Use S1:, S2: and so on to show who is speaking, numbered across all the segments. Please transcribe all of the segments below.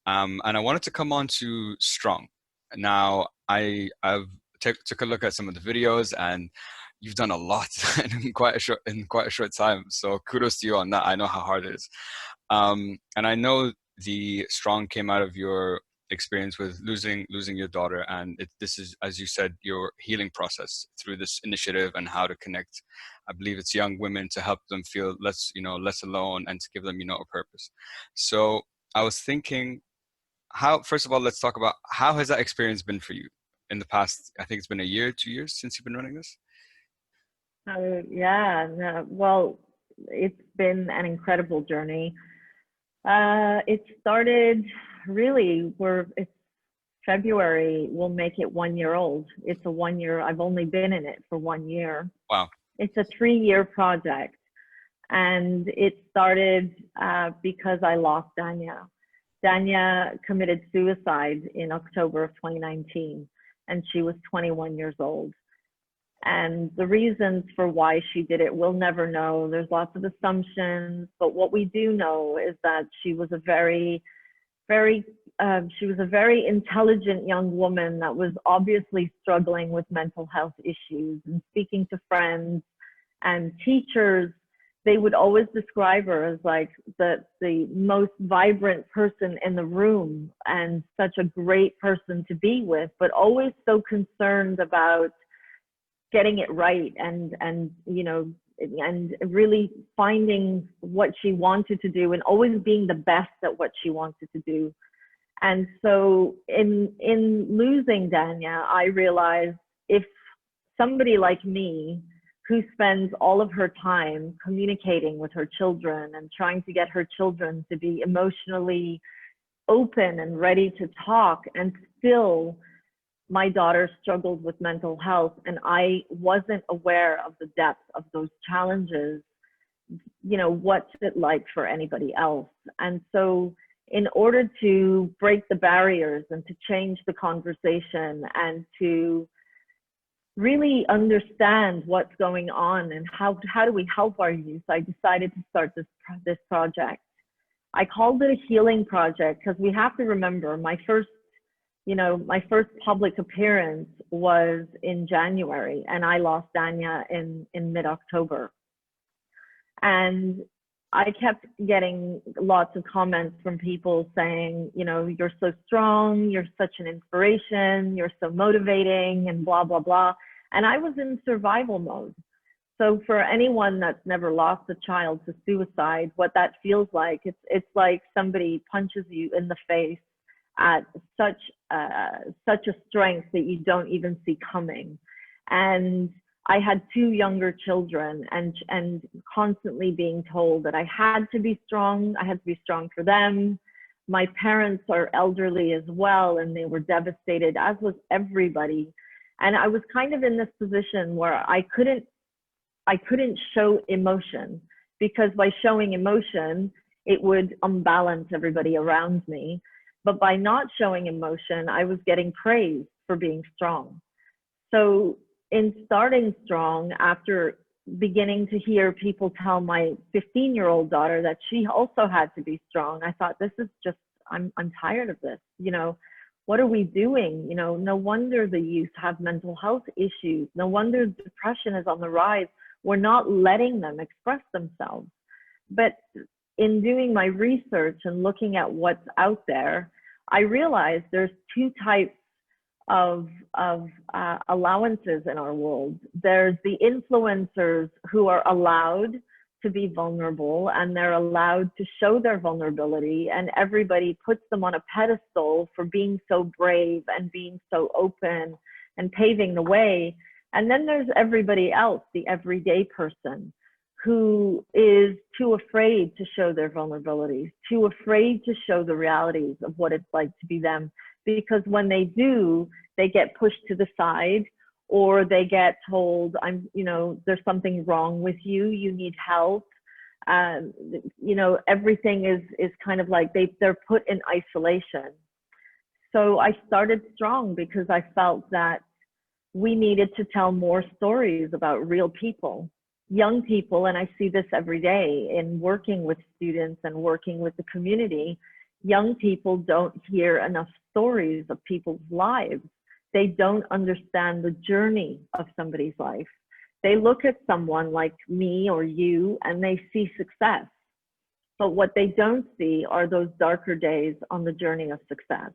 S1: And I wanted to come on to Strong. Now, I've took a look at some of the videos, and you've done a lot in quite a short time. So kudos to you on that. I know how hard it is. And I know the Strong came out of your experience with losing your daughter, and this is, as you said, your healing process through this initiative and how to connect. I believe it's young women to help them feel less alone and to give them a purpose. So I was thinking, how first of all, let's talk about how has that experience been for you in the past. I think it's been a year, 2 years since you've been running this.
S2: Yeah, no, well, it's been an incredible journey. It started really, it's February, we'll make it 1 year old. It's a 1 year, I've only been in it for 1 year.
S1: Wow.
S2: It's a 3-year project. And it started because I lost Danya. Danya committed suicide in October of 2019, and she was 21 years old. And the reasons for why she did it, we'll never know. There's lots of assumptions, but what we do know is that she was a very intelligent young woman that was obviously struggling with mental health issues, and speaking to friends and teachers, they would always describe her as like the most vibrant person in the room and such a great person to be with, but always so concerned about getting it right and really finding what she wanted to do and always being the best at what she wanted to do. And so in losing Danya, I realized if somebody like me, who spends all of her time communicating with her children and trying to get her children to be emotionally open and ready to talk, and still my daughter struggled with mental health and I wasn't aware of the depth of those challenges, what's it like for anybody else? And so in order to break the barriers and to change the conversation and to really understand what's going on and how do we help our youth, I decided to start this project. I called it a healing project because we have to remember my first public appearance was in January, and I lost Danya in mid-October. And I kept getting lots of comments from people saying, you're so strong, you're such an inspiration, you're so motivating, and blah, blah, blah. And I was in survival mode. So for anyone that's never lost a child to suicide, what that feels like, it's like somebody punches you in the face at such a strength that you don't even see coming. And I had 2 younger children, and constantly being told that I had to be strong. I had to be strong for them. My parents are elderly as well, and they were devastated, as was everybody. And I was kind of in this position where I couldn't show emotion, because by showing emotion, it would unbalance everybody around me. But by not showing emotion, I was getting praised for being strong. So in starting Strong, after beginning to hear people tell my 15-year-old daughter that she also had to be strong, I thought, this is just, I'm tired of this. What are we doing? No wonder the youth have mental health issues. No wonder depression is on the rise. We're not letting them express themselves. But in doing my research and looking at what's out there, I realized there's 2 types of allowances in our world. There's the influencers who are allowed to be vulnerable, and they're allowed to show their vulnerability, and everybody puts them on a pedestal for being so brave and being so open and paving the way. And then there's everybody else, the everyday person, who is too afraid to show their vulnerabilities, too afraid to show the realities of what it's like to be them. Because when they do, they get pushed to the side, or they get told, there's something wrong with you, you need help. Everything is kind of like they're put in isolation. So I started Strong because I felt that we needed to tell more stories about real people, young people. And I see this every day in working with students and working with the community. young people don't hear enough stories of people's lives. They don't understand the journey of somebody's life. They look at someone like me or you and they see success. But what they don't see are those darker days on the journey of success.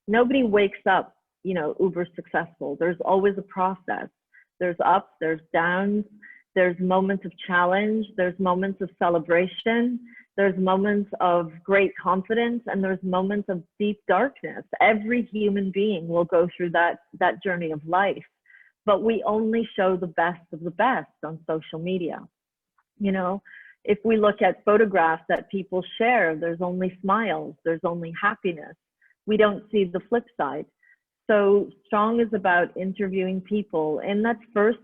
S2: Nobody wakes up, uber successful. There's always a process. There's ups, there's downs, there's moments of challenge, there's moments of celebration, there's moments of great confidence, and there's moments of deep darkness. Every human being will go through that journey of life, but we only show the best of the best on social media. If we look at photographs that people share, there's only smiles, there's only happiness. We don't see the flip side. So Strong is about interviewing people. In that first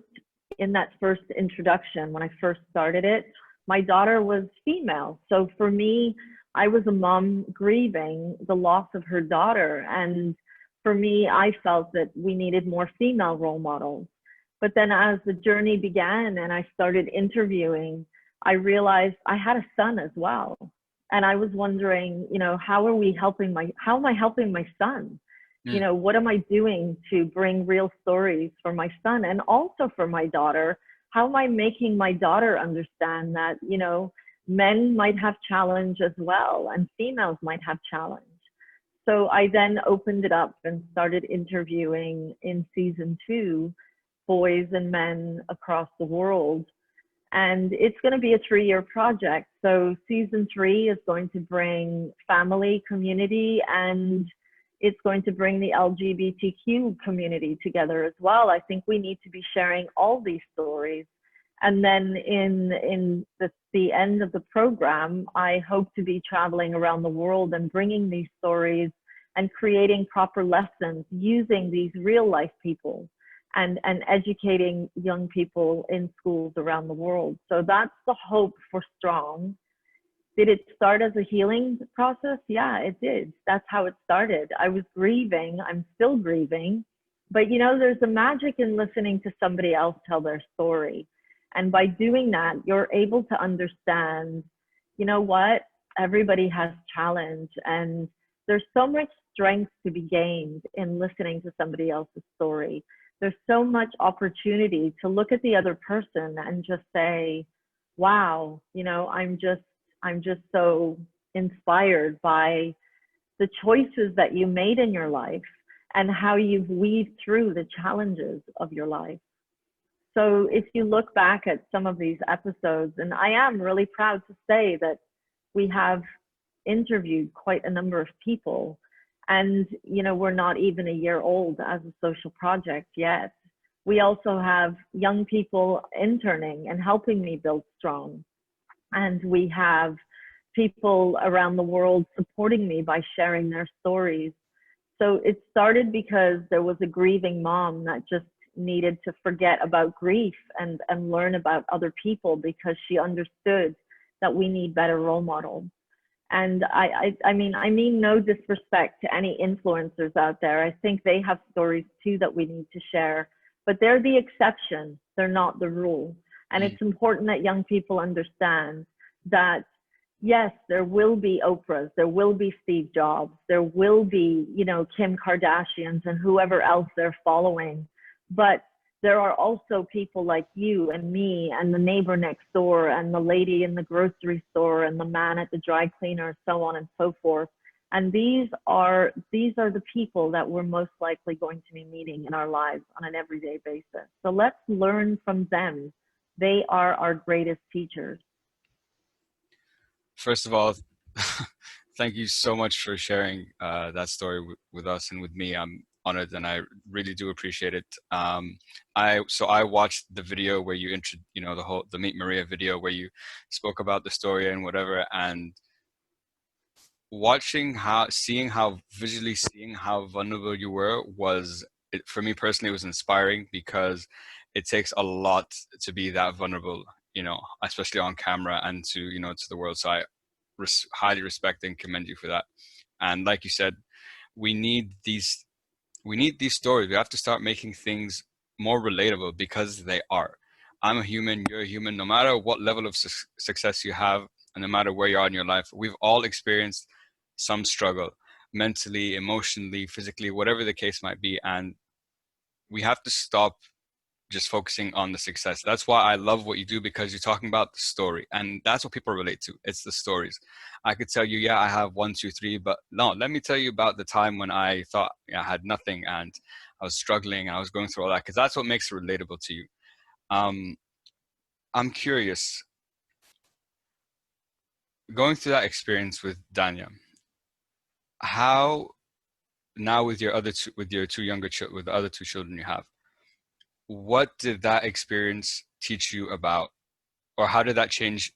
S2: introduction, when I first started it, my daughter was female. So for me, I was a mom grieving the loss of her daughter. And for me, I felt that we needed more female role models. But then as the journey began and I started interviewing, I realized I had a son as well. And I was wondering, how am I helping my son?
S1: Mm.
S2: What am I doing to bring real stories for my son and also for my daughter? How am I making my daughter understand that, men might have challenge as well and females might have challenge? So I then opened it up and started interviewing in season 2, boys and men across the world. And it's going to be a 3-year project. So season 3 is going to bring family, community, and it's going to bring the LGBTQ community together as well. I think we need to be sharing all these stories. And then in the end of the program, I hope to be traveling around the world and bringing these stories and creating proper lessons using these real life people and educating young people in schools around the world. So that's the hope for Strong. Did it start as a healing process? Yeah, it did. That's how it started. I was grieving. I'm still grieving. But there's a magic in listening to somebody else tell their story. And by doing that, you're able to understand, what? Everybody has challenge. And there's so much strength to be gained in listening to somebody else's story. There's so much opportunity to look at the other person and just say, wow, I'm just so inspired by the choices that you made in your life and how you've weaved through the challenges of your life. So if you look back at some of these episodes, and I am really proud to say that we have interviewed quite a number of people, and we're not even a year old as a social project yet. We also have young people interning and helping me build Strong. And we have people around the world supporting me by sharing their stories. So it started because there was a grieving mom that just needed to forget about grief and learn about other people because she understood that we need better role models. And I mean no disrespect to any influencers out there. I think they have stories too that we need to share, but they're the exception. They're not the rule. And it's important that young people understand that, yes, there will be Oprahs, there will be Steve Jobs, there will be, Kim Kardashians and whoever else they're following. But there are also people like you and me and the neighbor next door and the lady in the grocery store and the man at the dry cleaner, so on and so forth. And these are the people that we're most likely going to be meeting in our lives on an everyday basis. So let's learn from them. They are our greatest teachers.
S1: First of all, thank you so much for sharing that story with us and with me. I'm honored and I really do appreciate it. I watched the video where you the Meet Maria video where you spoke about the story and whatever, and seeing how vulnerable you were for me personally, it was inspiring because it takes a lot to be that vulnerable, especially on camera and to the world. So I highly respect and commend you for that. And like you said, we need these stories. We have to start making things more relatable because they are. I'm a human, you're a human. No matter what level of success you have, and no matter where you are in your life, we've all experienced some struggle mentally, emotionally, physically, whatever the case might be. And we have to stop just focusing on the success. That's why I love what you do, because you're talking about the story, and that's what people relate to. It's the stories. I could tell you, yeah, I have one, two, three, but no, let me tell you about the time when I thought, yeah, I had nothing and I was struggling and I was going through all that, because that's what makes it relatable to you. Um, I'm curious, going through that experience with Danya, how now with your other two, with your two younger children, with the other two children you have, what did that experience teach you about, or how did that change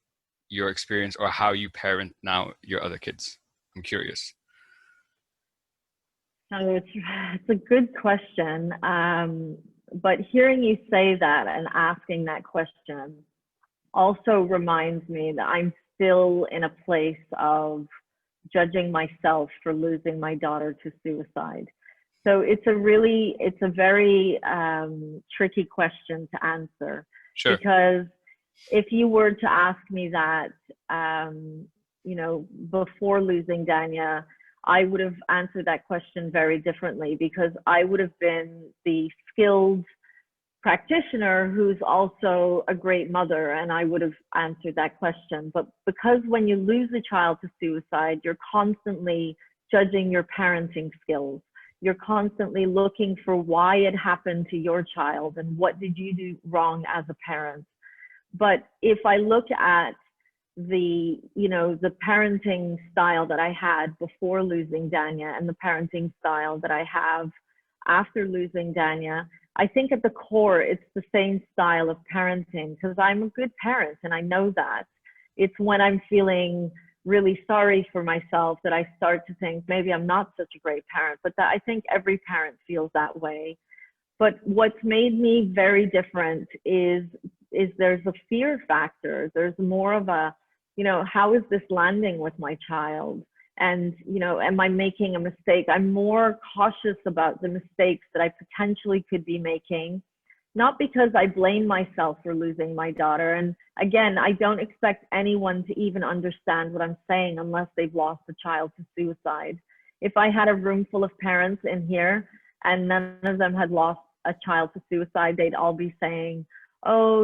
S1: your experience or how you parent now your other kids? I'm curious.
S2: So it's a good question. But hearing you say that and asking that question also reminds me that I'm still in a place of judging myself for losing my daughter to suicide. So it's a very tricky question to answer,
S1: Sure.
S2: because if you were to ask me that, um, before losing Danya, I would have answered that question very differently, because I would have been the skilled practitioner who's also a great mother, and I would have answered that question. But because when you lose a child to suicide, you're constantly judging your parenting skills. You're constantly looking for why it happened to your child and what did you do wrong as a parent. But if I look at the parenting style that I had before losing Danya and the parenting style that I have after losing Danya, I think at the core it's the same style of parenting, because I'm a good parent and I know that. It's when I'm feeling really sorry for myself that I start to think maybe I'm not such a great parent, but that I think every parent feels that way. But what's made me very different is there's a fear factor. There's more of a, how is this landing with my child? And, am I making a mistake? I'm more cautious about the mistakes that I potentially could be making, not because I blame myself for losing my daughter. And again, I don't expect anyone to even understand what I'm saying unless they've lost a child to suicide. If I had a room full of parents in here and none of them had lost a child to suicide, they'd all be saying, oh,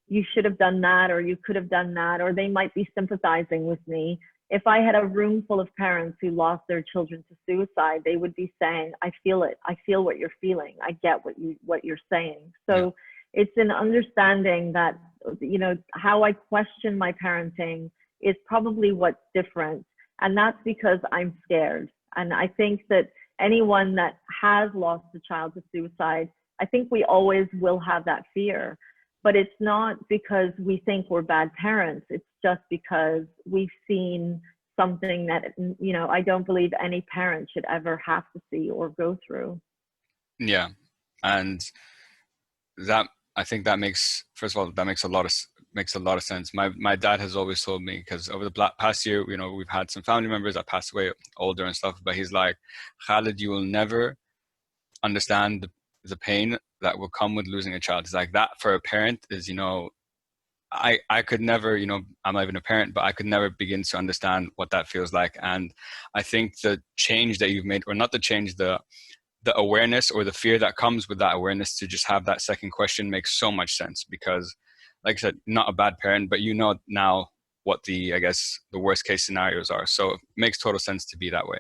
S2: you should have done that, or you could have done that, or they might be sympathizing with me. If I had a room full of parents who lost their children to suicide, they would be saying, I feel it. I feel what you're feeling. I get what you're saying.
S1: Yeah.
S2: So it's an understanding that, how I question my parenting is probably what's different. And that's because I'm scared. And I think that anyone that has lost a child to suicide, I think we always will have that fear. But it's not because we think we're bad parents. It's just because we've seen something that, I don't believe any parent should ever have to see or go through.
S1: Yeah. And that, I think that makes, first of all, that makes a lot of sense. My dad has always told me, because over the past year, we've had some family members that passed away older and stuff, but he's like, Khalid, you will never understand the pain that will come with losing a child. It's like that for a parent is, I could never, I'm not even a parent, but I could never begin to understand what that feels like. And I think the change that you've made, or not the change, the awareness or the fear that comes with that awareness to just have that second question makes so much sense, because like I said, not a bad parent, but now what the, I guess, the worst case scenarios are. So it makes total sense to be that way.